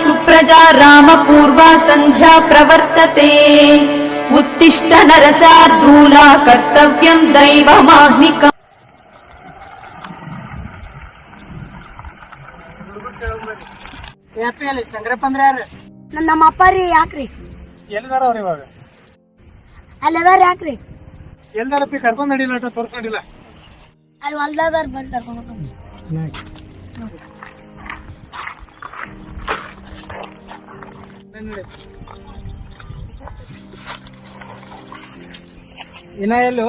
सुप्रजा रामपूर्वा सन्ध्या प्रवर्तते उत्तिष्ठ नरसार्दूला कर्तव्यं दैवमाह्निकम् ಶಂಕರಪ್ಪ ಅಂದ್ರೆ ಯಾರು? ನಮ್ಮ ಅಪ್ಪ ರೀ. ಯಾಕ್ರಿ? ಎಲ್ಲಿದಾರ ಅವ್ರ ಇವಾಗ? ಅಲ್ಲದಾರ. ಯಾಕ್ರಿ? ಎಲ್ದಾರಪ್ಪಿ ಕರ್ಕೊಂಡ್ ನಡಿಲ್ಲ ಅಟ ತೋರ್ಸ್ ನಡಿಲ್ಲ. ಅಲ್ಲಿ ಹೊಲ್ದಾರ ಬಂದ್ ಕರ್ಕೊಂಡ್ ಇನ್ನ ಎಲ್ಲು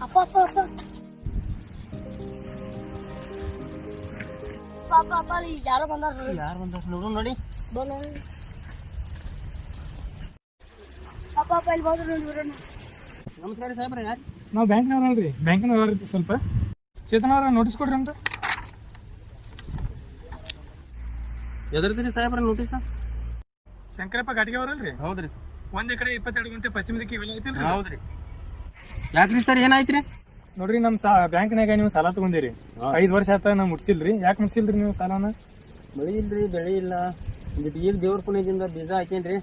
ಅಪ್ಪ ಅಪ್ಪ ಅಪ್ಪ ಪಾಪ ಅಪ್ಪ ಯಾರೋ ಬಂದಾರ. ಯಾರು ಬಂದಾರ ನೋಡು ನೋಡಿ. ಅಪ್ಪ ಅಪ್ಪ ಇಲ್ಲಿ ಬಂದ್ರು ನೋಡಿ. ನಮಸ್ಕಾರ ಸಾಹೇಬ್ರ. ಯಾರು? ನಾವು ಬ್ಯಾಂಕ್ನವ್ರಲ್ರಿ. ಬ್ಯಾಂಕ್ನವ್ರ ಇರ್ತೀವಿ. ಸ್ವಲ್ಪ ಚೇತನ ಅವ್ರ ನೋಟಿಸ್ ಕೊಡ್ರಿ ಅಂತ. ಎದರ್ತೀರಿ ಸಾಹೇಬ್ರ ನೋಟಿಸ್? ಶಂಕರಪ್ಪ ಘಾಟಿಗೆ ಅವರಲ್ರಿ? ಹೌದ್ರಿ. 1 ಎಕರೆ 22 ಗುಂಟೆ ಪಶ್ಚಿಮ ದಿಕ್ಕಿಗೆ ಇವೆಲ್ಲ ಐತಿಲ್ರಿ? ಹೌದ್ರಿ. ಯಾಕ್ರಿ ಸರ್ ಏನಾಯ್ತ್ರಿ? ನೋಡ್ರಿ ನಮ್ ಬ್ಯಾಂಕ್ನಾಗ ನೀವು ಸಾಲ ತಗೊಂಡಿರಿ. 5 ವರ್ಷ ಆತ ನಾವ್ ಮುಟ್ಸಿಲ್ರಿ. ಯಾಕೆ ಮುಟ್ಸಿಲ್ರಿ ನೀವು ಸಾಲನ? ಬೆಳಿ ಇಲ್ರಿ, ಬೆಳಿ ಇಲ್ಲ. ಈಗ ದೇವ್ರ ಪುಣ್ಯದಿಂದ ಬೀಜ ಹಾಕೇನ್ರಿ.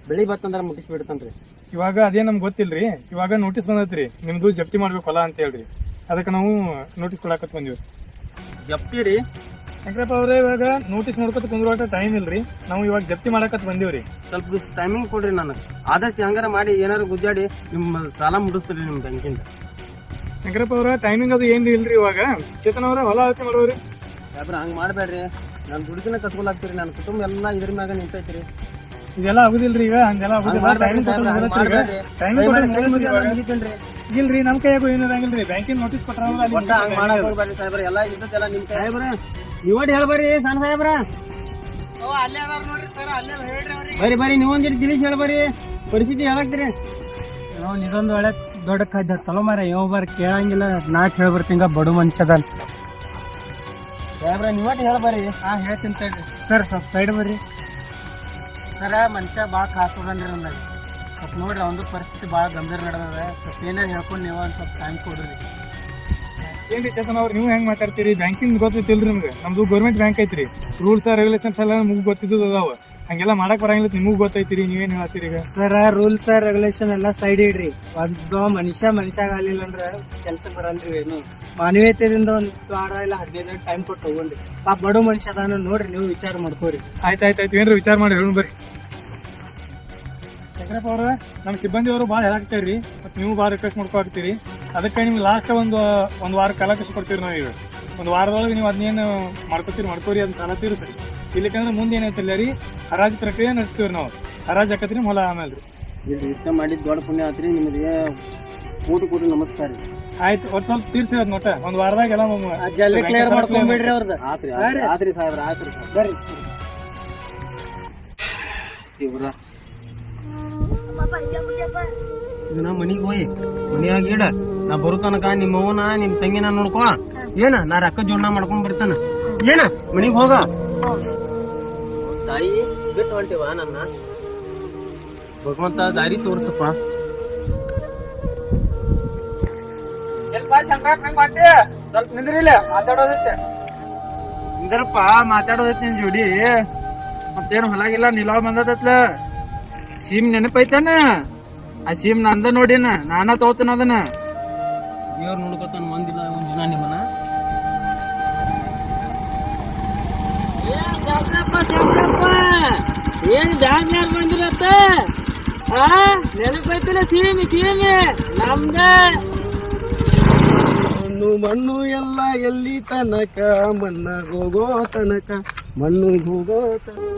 ಬೆಳಿ ಬತ್ತಂದ್ರ ಮುಟ್ಟಿಸ್ಬಿಡ್ತಾನ್ರಿ. ಇವಾಗ ಅದೇ ನಮ್ಗೆ ಗೊತ್ತಿಲ್ರಿ. ಇವಾಗ ನೋಟಿಸ್ ಬಂದೈತ್ರಿ ನಿಮ್ದು ಜಪ್ತಿ ಮಾಡ್ಬೇಕು ಹೊಲ ಅಂತ ಹೇಳ್ರಿ. ಅದಕ್ಕೆ ನಾವು ನೋಟಿಸ್ ಕೊಡಾಕತ್ ಬಂದಿವ್ರಿ. ಜಪ್ತಿ ರೀ? ಶಂಕರಪ್ಪ ಅವ್ರೆ, ಇವಾಗ ನೋಟಿಸ್ ನೋಡ್ಕೊತ ಕುಂದ್ರಾಟ ಟೈಮ್ ಇಲ್ರಿ. ನಾವು ಇವಾಗ ಜಪ್ತಿ ಮಾಡಾಕತ್ ಬಂದಿವ್ರಿ. ಸ್ವಲ್ಪ ಟೈಮಿಂಗ್ ಕೊಡ್ರಿ. ನನಗೆ ಆದಷ್ಟು ಹಂಗಾರ ಮಾಡಿ ಏನಾರು ಗುದ್ದಾಡಿ ನಿಮ್ಮ ಸಾಲ ಮುಟ್ಟಿಸ್ತೀರಿ ನಿಮ್ ಬ್ಯಾಂಕಿಂದ. ಶಂಕರಪ್ಪ ಅವ್ರ ಟೈಮಿಂಗ್ ಅದು ಏನ್ ಇಲ್ರಿ. ಇವಾಗ ಚೇತನ ಅವ್ರ ಹೊಲ ಅಳತೆ ಮಾಡೋರಿ. ಸಾಹೇಬ್ರ ಹಂಗ ಮಾಡ್ಬೇಡ್ರಿ. ನಾನ್ ದುಡ್ಡಿನ ಕಟ್ಕೊಲಾಗ್ತೀರಿ. ನನ್ನ ಕುಟುಂಬ ಎಲ್ಲಾ ಇದ್ರ ಮ್ಯಾಗ ನಿಂತೈತ್ರಿ. ಇದೆಲ್ಲ ಆಗುದಿಲ್ರಿ. ಈಗ ಹಂಗೆಲ್ಲ ಇಲ್ರಿ. ನಮ್ ಕೈಯಾಗೂ ಏನಿರಂಗಿಲ್ರಿ. ಬ್ಯಾಂಕಿನ ನೋಟಿಸ್ ಕೊಟ್ಟ ಎಲ್ಲ ಇದ್ದೆಲ್ಲ ನಿಮ್ ಸಾಹೇಬ್ರ ನೀವಡ್ ಹೇಳ್ಬರಿ. ಸಣ್ಣ ಸಾಹೇಬ್ರ ಬರಿ ಬರಿ ನೀವೊಂದ್ ಜರಿ ತಿಳಿಸಿ ಹೇಳ್ಬರಿ. ಪರಿಸ್ಥಿತಿ ಹೇಳಾಕ್ತಿರಿ. ಇದೊಂದು ಒಳ್ಳೆ ದೊಡ್ಡ ತಲೋ ಮಾರ ಬರ್ ಕೇಳಂಗಿಲ್ಲ. ನಾಕ್ ಹೇಳ್ಬರ್ತಿಂಗ ಬಡು ಮನುಷ್ಯದ ಸಾಹೇಬ್ರ ನೀವಟ್ ಹೇಳ್ಬರಿ. ಹೇಳ್ತೀನಿ ಸರ್. ಸ್ವಲ್ಪ ಸೈಡ್ ಬರ್ರಿ ಸರ. ಮನುಷ್ಯ ಬಾಳ ಕಾಸದನ್ರಿ ನಮ್ದಾಗ. ಸ್ವಲ್ಪ ನೋಡ್ರಿ ಒಂದು ಪರಿಸ್ಥಿತಿ ಬಾಳ ಗಂಭೀರ ನಡೆದ. ಸ್ವಲ್ಪ ಏನಾರು ಹೇಳ್ಕೊಂಡು ನೀವು ಒಂದ್ ಸ್ವಲ್ಪ ಟೈಮ್ ಕೊಡ್ರಿ. ಏನ್ರಿ ಚೇತನ್ ಅವ್ರು, ನೀವು ಹೆಂಗ್ ಮಾತಾಡ್ತೀರಿ? ಬ್ಯಾಂಕಿಂಗ್ ಗೊತ್ತಿಲ್ರಿ ನಿಮ್ಗೆ. ನಮ್ದು ಗೌರ್ಮೆಂಟ್ ಬ್ಯಾಂಕ್ ಐತ್ರಿ. ರೂಲ್ಸ್ ರೂಲ್ಸ್ ಎಲ್ಲ ನಿಮ್ಗೆ ಗೊತ್ತಿದ್ದು ಅದಾವ. ಹಂಗೆಲ್ಲ ಮಾಡಕ್ ಬರಂಗಿಲ್ಲ. ನಿಮಗ್ ಗೊತ್ತೈತಿರಿ. ನೀವೇನ್ ಹೇಳ್ತೀರಿ ಈಗ? ಸರ್ ರೂಲ್ಸ್ ರೆಗ್ಯುಲೇಷನ್ ಎಲ್ಲ ಸೈಡ್ ಇಡ್ರಿ. ಒಂದು ಮನುಷ್ಯ ಆಗ್ಲಿಲ್ಲ ಅಂದ್ರ ಕೆಲ್ಸಕ್ಕೆ ಬರಲ್ರಿ. ಏನು ಮಾನವೀಯತೆಯಿಂದ ಒಂದ್ ವಾರ ಇಲ್ಲ 15 ಟೈಮ್ ಕೊಟ್ಟು ತಗೊಂಡ್ರಿ. ಪಾಪ ಬಡ ಮನುಷ್ಯ ಅದಾನ ನೋಡ್ರಿ. ನೀವು ವಿಚಾರ ಮಾಡ್ಕೋರಿ. ಆಯ್ತಾಯ್ತಾಯ್ತು. ಏನ್ರಿ ವಿಚಾರ ಮಾಡಿ ಹೇಳು ಬರ್ರಿ. ಶಂಕರಪ್ಪ ಅವ್ರ, ನಮ್ ಸಿಬ್ಬಂದಿ ಅವರು ಬಾಳ ಹೇಳಾಕ್ತಾರ್ರಿ. ಮತ್ ನೀವು ಬಾಳ ರಿಕ್ವೆಸ್ಟ್ ಮಾಡ್ಕೊಳ್ತೀರಿ. ಅದಕ್ಕೆ ನಿಮ್ಗೆ ಲಾಸ್ಟ್ ಒಂದು ವಾರ ಕಾಲಾವಕಾಶ ಕೊಡ್ತೀವಿ ನಾವು. ಈಗ ಒಂದ್ ವಾರದೊಳಗೆ ನೀವು ಅದನ್ನೇನು ಮಾಡ್ಕೋರಿ. ಅದನ್ನ ಸಾಲ ತೀರಿಸ್ರಿ. ಇಲ್ಲಿಕಂದ್ರೆ ಮುಂದೆ ಏನೈತಿಲ್ಲ ರೀ, ಹರಾಜು ಪ್ರಕ್ರಿಯೆ ನಡೆಸ್ತೀವ್ರಿ ನಾವು. ಹರಾಜ್ ಹಾಕತ್ರಿ ಹೊಲ ಆಮೇಲೆ ಇಲ್ರಿ. ಇಷ್ಟ ಮಾಡಿದ್ ದೊಡ್ಡ ಪುಣ್ಯ ಆತ್ರಿ. ನಿಮ್ಗೆ ಕೋಟಿ ನಮಸ್ಕಾರ ರೀ. ಆಯ್ತು. ಒಟ್ಟು ಸ್ವಲ್ಪ ತೀರ್ಸಿ ನೋಟ. ಒಂದ್ ವಾರದಾಗ ಎಲ್ಲ ಜಲ್ದಿ ಕ್ಲಿಯರ್ ಮಾಡ್ಕೊಂಡ್ಬಿಡ್ರಿ ಅವ್ರದ್ದು. ಆತ್ರಿ ಸಾಹೇಬ್ರ. ಆತ್ರಿ ಬರ್ರಿ. ಇವ್ರ ನಾ ಮನಿಗ್ ಹೋಗಿ ಮನಿಯಾಗ ಇಡ. ನಾ ಬರೋ ತನಕ ನಿಮ್ಮ ಅವ್ವನ ನಿಮ್ ತಂಗಿನ ನೋಡ್ಕೊ. ಏನ ನಾ ರೊಕ್ಕ ಜೋಡಣೆ ಮಾಡ್ಕೊಂಡ್ ಬರ್ತಾನ. ಏನ ಮನಿಗ್ ಹೋಗ. ತಾಯಿ ಬಿಟ್ಟು ಹೊಂಟಿವ ನನ್ನ. ಭಗವಂತ ದಾರಿ ತೋರ್ಸಪ್ಪ. ಸ್ವಲ್ಪ ನಿಂದ್ರಿಲ್ಲ, ಮಾತಾಡೋದೈತೆ. ನಿಂದ್ರಪ್ಪ, ಮಾತಾಡೋದೈತಿ ನಿನ್ ಜೋಡಿ. ಮತ್ತೇನು ಹೊಲಾಗಿಲ್ಲ ನಿಲಾವ್ ಬಂದದತ್ಲ. ಸೀಮ್ ನೆನಪೈತಾನ? ಆ ಸೀಮ್ ನಂದ ನೋಡಿನ. ನಾನ ತಗೋತಾನ ಅದನ್ನ. ದೇವ್ರ ನೋಡ್ಕೊತಾನ. ಒಂದಿಲ್ಲ ಒಂದ್ ದಿನ ನಿಮ್ಮನ. ಏನ್ ಬ್ಯಾಂಗ್ಳೂರ್ ಬಂದಿರತ್ತ? ನೆನಪೈತಿಲ್ಲ ಸೀಮಿ ನಮ್ದ. ಮಣ್ಣು ಎಲ್ಲ ಎಲ್ಲಿ ತನಕ, ಮಣ್ಣ ಹೋಗೋ ತನಕ, ಮಣ್ಣು ಹೋಗೋ ತನಕ.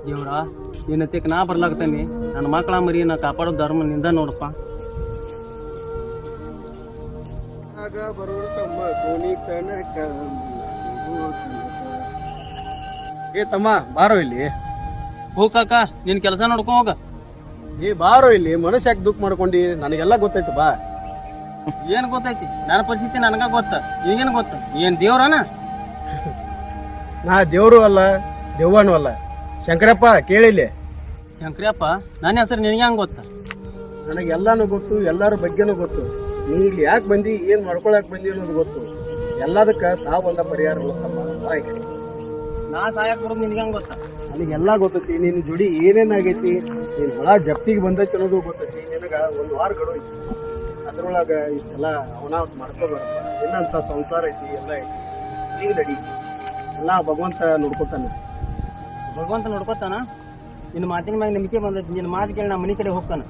ದೇವ್ರ ಏನತ್ತಕ್ಕೆ ನಾ ಬರ್ಲಾಗ್ತೇನೆ. ನನ್ನ ಮಕ್ಕಳ ಮರಿ ನಾ ಕಾಪಾಡೋ ಧರ್ಮನಿಂದ ನೋಡಪ್ಪ. ಏ ತಮ್ಮ, ಬಾರೋ ಇಲ್ಲಿ. ಹೋಗ್ ಕಾಕ, ನಿನ್ ಕೆಲಸ ನೋಡ್ಕೊ ಹೋಗ. ಏ ಬಾರೋ ಇಲ್ಲಿ. ಮನುಷ್ಯ ಯಾಕೆ ದುಃಖ ಮಾಡ್ಕೊಂಡಿ? ನನಗೆಲ್ಲ ಗೊತ್ತಾಯ್ತು. ಬಾ. ಏನ್ ಗೊತ್ತೈತಿ? ನನ್ನ ಪರಿಸ್ಥಿತಿ ನನಗ ಗೊತ್ತ. ಈಗೇನ್ ಗೊತ್ತ? ಏನ್ ದೇವ್ರನ? ನಾ ದೇವ್ರು ಅಲ್ಲ, ದೆವ್ವನು ಅಲ್ಲ. ಶಂಕರಪ್ಪ ಕೇಳಿಲ್ಲ. ಶಂಕರಪ್ಪ, ನನ್ನ ಹೆಸರು ನಿನಗೆ ಹಂಗ ಗೊತ್ತ? ನನಗೆ ಎಲ್ಲಾನು ಗೊತ್ತು, ಎಲ್ಲಾರ ಬಗ್ಗೆನೂ ಗೊತ್ತು. ನೀ ಇಲ್ಲಿ ಯಾಕೆ ಬಂದಿ, ಏನ್ ಮಾಡ್ಕೊಳಕ್ ಬಂದಿ ಅನ್ನೋದು ಗೊತ್ತು. ಎಲ್ಲದಕ್ಕ ಸಾವು ಒಂದ ಪರಿಹಾರ ಇಲ್ಲತ್ತಮ್ಮ. ಆಯ್ತು, ನಾ ಸಾಯಕ್ ಬರೋದು ನಿನ್ಗೆ ಹೆಂಗ್ ಗೊತ್ತ? ನನಗೆಲ್ಲಾ ಗೊತ್ತೈತಿ. ನಿನ್ ಜೋಡಿ ಏನೇನಾಗೈತಿ, ನೀನ್ ಹೊಳ ಜಪ್ತಿಗೆ ಬಂದೈತಿ ಅನ್ನೋದು ಗೊತ್ತೈತಿ. ನಿನಗ 1 ವಾರ ಗಡು ಐತಿ, ಅದ್ರೊಳಗ ಇಷ್ಟೆಲ್ಲ ಅವನ ಮಾಡ್ಕೋಬಾರಪ್ಪ. ಏನಂತ ಸಂಸಾರ ಐತಿ, ಎಲ್ಲ ಐತಿ. ಈಗ ನಡಿ, ಎಲ್ಲಾ ಭಗವಂತ ನೋಡ್ಕೊತಾನೆ. ಭಗವಂತ ನೋಡ್ಕೊತಾನ. ನಿನ್ನ ಮಾತಿನ ಮ್ಯಾಗ ನಂಬಿಕೆ ಬಂದೈತಿ. ನಿನ್ನ ಮಾತು ಕೇಳಿ ನಾ ಮನಿ ಕಡೆ ಹೋಗ್ತಾನ.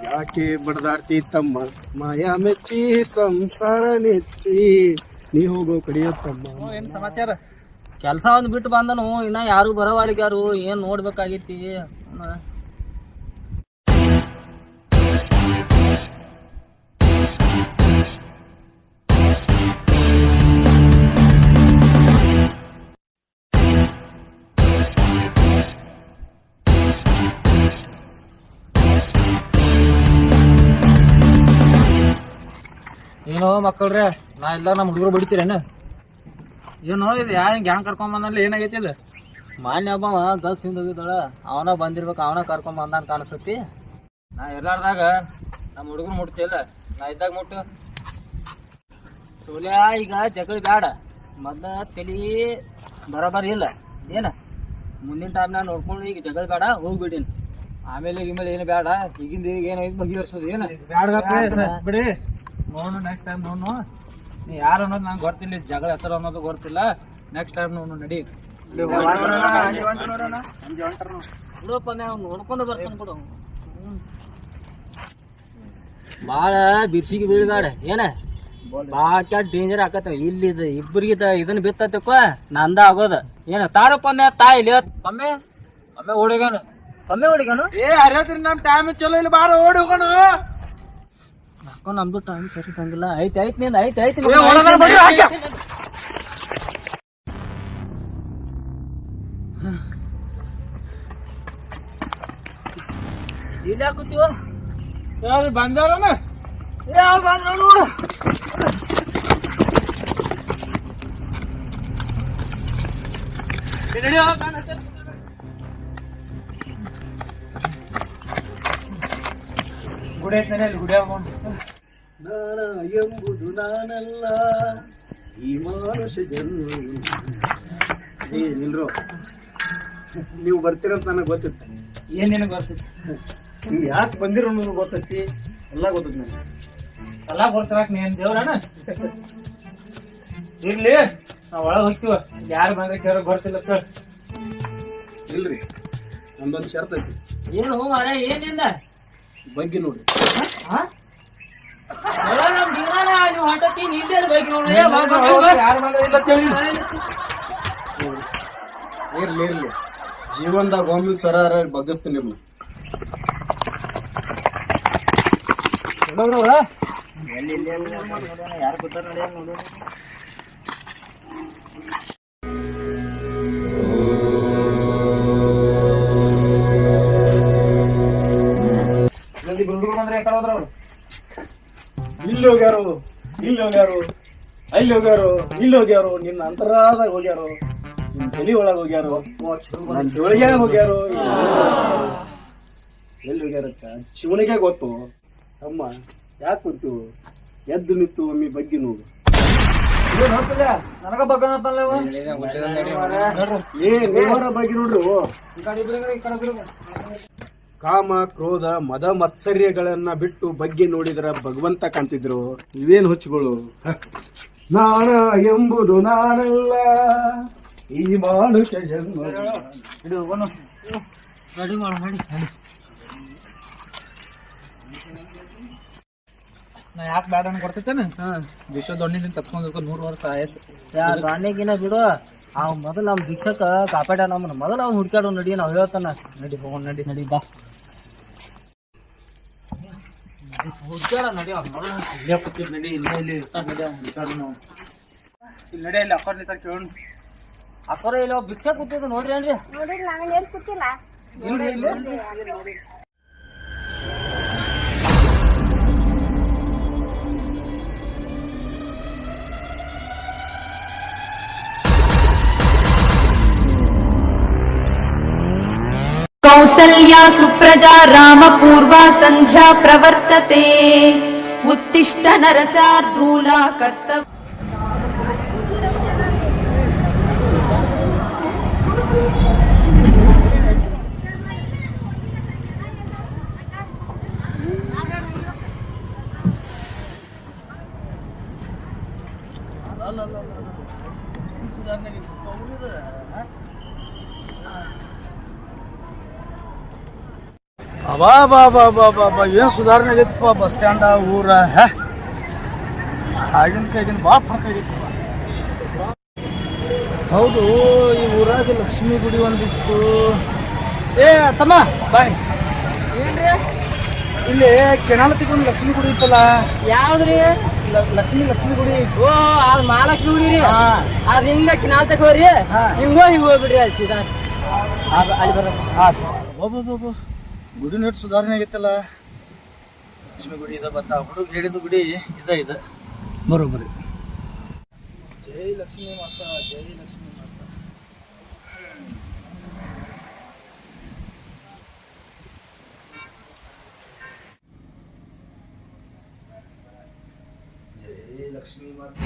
ಯಾಕೆ ಬಡದಾಡ್ತಿ ತಮ್ಮ, ಮಾಯಾ ಮೆಚ್ಚಿ ಸಂಸಾರ ನೆಚ್ಚಿ, ನೀ ಹೋಗೋ ಕಡಿಯತ್ತಮ್ಮ. ಏನ್ ಸಮಾಚಾರ? ಕೆಲ್ಸ ಒಂದ್ ಬಿಟ್ಟು ಬಂದನು, ಇನ್ನ ಯಾರು ಬರವಾಲಿಗ್ಯಾರು. ಏನ್ ನೋಡ್ಬೇಕಾಗೈತಿ? ಏನೋ ಮಕ್ಕಳ್ರೆ, ನಾ ಎಲ್ಲ ನಮ್ಮ ಹುಡುಗರು ಬಡಿತೀರೇನ? ಏನೋ ಇದು ಯಾರ ಗ್ಯಾಂಗ್ ಕರ್ಕೊಂಡ್ ಬಂದಲ್ಲಿ ಏನಾಗೈತಿ ಇದು? ಮಾನ್ಯ ಒಬ್ಬವ ಗಲ್ಸ್ ಹಿಂದ್ ಹೋಗಿದ್ದಾಳ, ಅವನ ಬಂದಿರ್ಬೇಕು, ಅವನ ಕರ್ಕೊಂಡ್ ಬಂದಾನ ಕಾಣಿಸ್ತತಿ. ನಾ ಇರ್ಲಾರ್ದಾಗ ನಮ್ಮ ಹುಡುಗರು ಮುಟ್ತಿಲ್ಲ, ನಾ ಇದ್ದಾಗ ಮುಟ್ಟು. ಸೋಲ್ಯ ಈಗ ಜಗಳ ಬ್ಯಾಡ, ಮೊದ್ಲ ತಲಿ ಬರಬರ್ ಇಲ್ಲ ಏನ. ಮುಂದಿನ ಟೈಮ್ನಾಗ ನೋಡ್ಕೊಂಡು ಈಗ ಜಗಳ ಬೇಡ, ಹೋಗ್ಬಿಡಿನ್. ಆಮೇಲೆ ಗಿಮೇಲೆ ಏನು ಬೇಡ, ಈಗಿಂದ ಈಗ ಏನೈತಿ ಬಗೆಹರಿಸೋದು ಏನ ಬಿಡಿ, ನೋಡು ನೆಕ್ಸ್ಟ್ ಟೈಮ್ ನೋಡು. ನೀ ಯಾರು ಅನ್ನೋದು ನಂಗೆ ಗೊತ್ತಿಲ್ಲ, ಜಗಳ ಹೆಸರು ಅನ್ನೋದು ಗೊತ್ತಿಲ್ಲ. ನೆಕ್ಸ್ಟ್ ಟೈಮ್ ನೋಡು, ನಡಿ. ಬಿಡಪ್ಪ, ನಾವು ನೋಡ್ಕೊಂಡು ಬರ್ತಾನ ಬಿಡು. ಬಾಳ ಬಿರ್ಸಿಗೆ ಬೀಳ್ಬೇಡ ಏನ, ಬಾಳ ಡೇಂಜರ್ ಆಕತ್ತ. ಇಲ್ಲಿ ಇಬ್ಬರಿಗೆ ಇದನ್ನ ಬಿತ್ತಕ್ಕ ನಂದ ಆಗೋದ ಏನ. ತಾರಪ್ಪ ತಾಯಿಲಿ ಒಮ್ಮೆ ಓಡಿಗಾನ ಕಮ್ಮಿ ಹೊಡಿಗನು. ಏ ಹರಿಯತ್ರಿ, ನಮ್ ಟೈಮ್ ಚಲೋ ಇಲ್ಲ, ಬಾರ ಓಡಿ ಹೋಗೋಣ. ಅಕ್ಕ ನಮ್ದು ಟೈಮ್ ಸರಿ ತಂಗಿಲ್ಲ. ಐತ್ ನಿಂದ ಐತ್ ಇಲ್ಲಿ ಹಾಕುತ್ತೀವ. ಬಂದಾರನ ಬಂದ್ ನೋಡು. ಗುಡಿ ಐತೆ ಅಲ್ಲಿ, ಗುಡಿ ಹೋಗೋಣ. ನಾನ ಎಂಬುದು ನಾನಲ್ಲ, ಈ ಮಾನುಷ ಜನ್ಮ. ಏ ನಿಲ್ರು, ನೀವು ಬರ್ತೀರಂತ ನನಗೆ ಗೊತ್ತಿತ್ತು. ಏನ್ ನಿನಗೆ ಗೊತ್ತಿತ್ತು? ನೀವು ಯಾಕೆ ಬಂದಿರೋ ಅನ್ನೋದು ಗೊತ್ತೈತಿ, ಎಲ್ಲ ಗೊತ್ತೈತಿ ನನಗೆ. ಎಲ್ಲ ಗೊತ್ತಿರಾಕ್ ನೀನ್ ದೇವ್ರಣ. ಇರ್ಲಿ, ನಾವ್ ಒಳಗ್ ಹೋಗ್ತೀವ. ಯಾರು ಬಂದ್ರೆ ಕೇಳೋ ಗೊತ್ತಿಲ್ಲ. ಇಲ್ರಿ, ನಮ್ದೊಂದು ಶರ್ತ್ ಐತಿ. ಏನು ಮಾರ ಏನಿಂದ ಬಗ್ಗೆ ನೋಡ್ರಿ. ನೀವು ಹೊಂಟತಿ ನಿಂದೆ ಬಗ್ಗೆ ನೋಡಿ. ಯಾರು ಬಂದ್ರೆ ಇಲ್ಲ ಕೇಳಿ. ಇರ್ಲಿ, ಜೀವನದಾಗ ಒಮ್ಮೆ ಸರ ಬಗ್ಗಿಸ್ತೀನಿ ನಿಮ್ನ. ಯಾರು ಗೊತ್ತಾರ ನೋಡಿ. ಹುಡುಗರು ಬಂದ್ರೆ ಯಾಕಡೆ ಹೋದ್ರ ಅವ್ರು? ಇಲ್ಲಿ ಹೋಗ್ಯಾರು, ಅಲ್ಲಿ ಹೋಗ್ಯಾರು, ನಿನ್ನ ಅಂತರಾದಾಗ ಹೋಗ್ಯಾರು, ನಿನ್ ತಲೆ ಒಳಗ ಹೋಗ್ಯಾರು, ನನ್ನ ಜೋಳಿಗೆ ಹೋಗ್ಯಾರು. ಎಲ್ಲಿ ಹೋಗ್ಯಾರಕ್ಕ ಶಿವನಿಗೆ ಗೊತ್ತು. ಅಮ್ಮ ಯಾಕೆ ಗೊತ್ತು? ಎದ್ದು ನಿಂತು ಒಮ್ಮೆ ಬಗ್ಗೆ ನೋಡು. ನನಗ ಬಗ್ಗನತ್ತಲ್ಲ ಏ ದೇವರ ಬಗ್ಗೆ ನೋಡ್ರು. ಕಾಮ, ಕ್ರೋಧ, ಮದ, ಮತ್ಸರ್ಯಗಳನ್ನ ಬಿಟ್ಟು ಬಗ್ಗೆ ನೋಡಿದ್ರ ಭಗವಂತ ಕಾಣ್ತಿದ್ರು. ಇವೇನ್ ಹುಚ್ಚುಗಳು? ನಾನ ಎಂಬುದು ನಾನಲ್ಲ, ಈ ಮಾನುಷ ಜನ್ಮ. ರೆಡಿ ಮಾಡಿ. ನಾ ಯಾಕೆ ಬ್ಯಾಡ ಅನ್ ಕೊಡ್ತೈತೇನ? ವಿಶ್ವ ದೊಡ್ಡದಿಂದ ತಪ್ಸ್ಕೊಂಡ್ 100 ವರ್ಷ ಆಯಸ್. ದಾಂಡೆಗಿನ ಬಿಡು. ಅವ್ ಮೊದಲ ನಮ್ ಭಿಕ್ಷಕ ಕಾಪಾಡ ನಮ್ಮನ್ನ ಮೊದಲ ಅವ್ನು ಹುಡ್ಕಾಡೋ ನಡಿ. ನಾವ್ ಹೇಳ್ತಾನ ನಡಿ ಹೋಗೋಣ. ನಡಿ ಬಾ ಹುಡ್ಕಾಡ ನಡಿ. ಇಲ್ಲೇ ಕೂತಿರ್ ನಡಿ, ಇಲ್ಲಿ ಇರ್ತಾರ ನಡಿ. ಅವ್ನು ಹುಡ್ಕಾಡು ನಾವು ಇಲ್ಲಿ ನಡಿ. ಅಲ್ಲಿ ಅಪ್ಪರ್ ನಿಂತಾರ ಕೇಳೋಣ. ಅಕ್ಕರ ಇಲ್ಲ ಭಿಕ್ಷಾ ಕೂತಿದ್ ನೋಡ್ರಿ ಏನ್ರಿ? ನೋಡಿರಿ, ನಾನು ಏನ್ ಕೂತಿಲ್ಲ. ಇಲ್ರಿ ಇಲ್ಲಿ कौसल्या सुप्रजा रामपूर्वा सन्ध्या प्रवर्तते उत्तिष्ठ नरसार्धूला कर्तव्य ಅಬಾ ಬಾ ಬಾ ಬಾ ಬಾ ಬಾ ಏನು ಸುಧಾರಣೆ ಆಗೈತಪ್ಪ ಬಸ್ ಸ್ಟ್ಯಾಂಡ ಊರ ಆಗಿನ ಕೈಗಿನ ಭಾಳ ಫರ್ಕ್ ಆಗೈತಪ್ಪ. ಹೌದು, ಈ ಊರಾಗ ಲಕ್ಷ್ಮೀ ಗುಡಿ ಒಂದಿತ್ತು. ಏ ತಮ್ಮ ಬಾಯ್, ಏನ್ರಿ ಇಲ್ಲಿ ಕೆನಾಲತಿಗೆ ಒಂದು ಲಕ್ಷ್ಮೀ ಗುಡಿ ಇತ್ತಲ್ಲ. ಯಾವ್ದ್ರಿ? ಲಕ್ಷ್ಮೀ ಗುಡಿ. ಓ ಅದ್ ಮಹಾಲಕ್ಷ್ಮಿ ಗುಡಿ ರೀ. ಹಾ. ಅದ್ ಹಿಂಗ ಕಿನಾಲ್ ತಕ ಹೋಗ್ರಿ, ಹಾ. ಹಿಂಗ ಹೋಗ್ಬಿಡ್ರಿ ಅಲ್ಲಿ ಸೀದಾ ಅಲ್ಲಿ ಬರ. ಒಬ್ಬೊಬ್ಬ ಗುಡಿ ನೆಟ್ ಸುಧಾರಣೆ ಆಗೈತಲ್ಲ. ಲಕ್ಷ್ಮೀ ಗುಡಿ ಇದ ಬತ್ತ ಹುಡುಗ ಹೇಳಿದ ಗುಡಿ ಇದ ಬರೋಬ್ಬರಿ. ಜೈ ಲಕ್ಷ್ಮೀ ಮಾತಾ, ಜೈ ಲಕ್ಷ್ಮೀ ಮಾತಾ. ಜೈ ಲಕ್ಷ್ಮೀ ಮಾತಾ.